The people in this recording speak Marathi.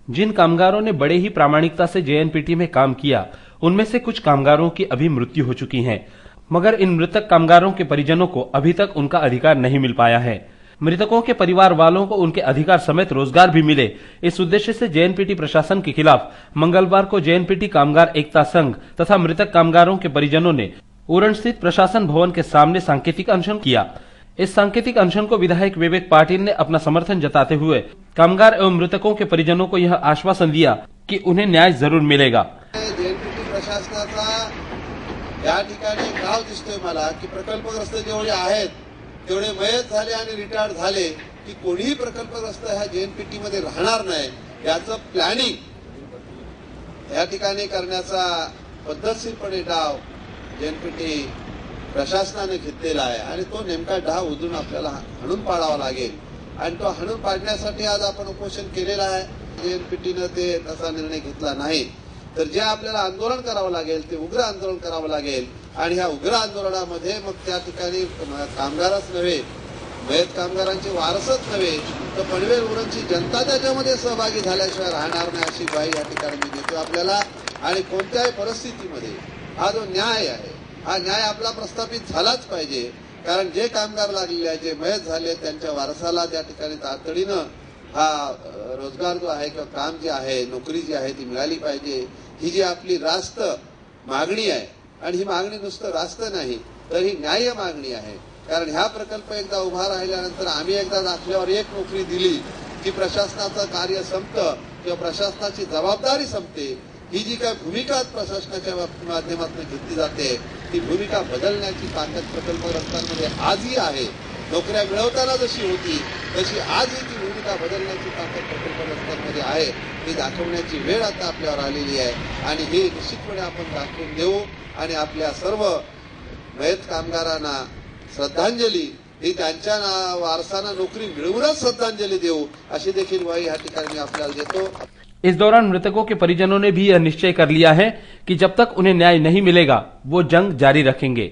जिन कामगारों ने बड़े ही प्रामाणिकता से जेएनपीटी में काम किया, उनमें से कुछ कामगारों की अभी मृत्यु हो चुकी है, मगर इन मृतक कामगारों के परिजनों को अभी तक उनका अधिकार नहीं मिल पाया है। मृतकों के परिवार वालों को उनके अधिकार समेत रोजगार भी मिले, इस उद्देश्य से जेएनपीटी प्रशासन के खिलाफ मंगलवार को जेएनपीटी कामगार एकता संघ तथा मृतक कामगारों के परिजनों ने उरण स्थित प्रशासन भवन के सामने सांकेतिक अनशन किया। इस सांकेतिक अनशन को विधायक विवेक पाटिल ने अपना समर्थन जताते हुए कामगार एवं मृतकों के परिजनों को यह आश्वासन दिया कि उन्हें न्याय जरूर मिलेगा। जेएनपीटी प्रशासनाचा या ठिकाणी गाव दिसतोय मला की प्रकल्पग्रस्त जेवढे आहेत तेवढे मयत झाले आणि रिटायर्ड झाले की कोणीही प्रकल्पग्रस्त ह्या जेएनपीटी मध्ये राहणार नाही याचं प्लॅनिंग या ठिकाणी करण्याचा पद्धतशीरपणे डाव जेएनपीटी प्रशासनाने घेतलेला आहे आणि तो नेमका डाव उधळून आपल्याला हाणून पाडावा लागेल आणि तो हाणून पाडण्यासाठी आज आपण उपोषण केलेलं आहे। जेएनपीटीने ते तसा निर्णय घेतला नाही तर जे आपल्याला आंदोलन करावं लागेल ते उग्र आंदोलन करावं लागेल आणि ह्या उग्र आंदोलनामध्ये मग त्या ठिकाणी कामगारच नव्हे, मयत कामगारांचे वारसच नव्हे तर पनवेल उरणची जनता त्याच्यामध्ये सहभागी झाल्याशिवाय राहणार नाही अशी ग्वाही या ठिकाणी मी देतो आपल्याला। आणि कोणत्याही परिस्थितीमध्ये हा जो न्याय आहे हा न्याय आपला प्रस्थापित झालाच पाहिजे, कारण जे कामगार लागलेले आहेत, जे मयत झाले त्यांच्या वारसाला त्या ठिकाणी तातडीनं हा रोजगार जो आहे किंवा काम जे आहे, नोकरी जी आहे ती मिळाली पाहिजे। ही जी आपली रास्त मागणी आहे आणि ही मागणी नुसतं रास्त नाही तर ही न्याय्य मागणी आहे, कारण ह्या प्रकल्प एकदा उभा राहिल्यानंतर आम्ही एकदा दाखल्यावर एक नोकरी दिली की प्रशासनाचं कार्य संपतं किंवा प्रशासनाची जबाबदारी संपते। ही जी काय भूमिका प्रशासनाच्या माध्यमातून घेतली जाते ती भूमिका बदलण्याची ताकद प्रकल्पग्रस्तांमध्ये आजही आहे। नोकऱ्या मिळवताना जशी होती तशी आजही ती भूमिका बदलण्याची ताकद प्रकल्पग्रस्तांमध्ये आहे, ही दाखवण्याची वेळ आता आपल्यावर आलेली आहे आणि हे निश्चितपणे आपण दाखवून देऊ आणि आपल्या सर्व मयत कामगारांना श्रद्धांजली ही त्यांच्या वारसांना नोकरी मिळवूनच श्रद्धांजली देऊ अशी देखील ग्वाही या ठिकाणी आपल्याला देतो। इस दौरान मृतकों के परिजनों ने भी यह निश्चय कर लिया है कि जब तक उन्हें न्याय नहीं मिलेगा वो जंग जारी रखेंगे।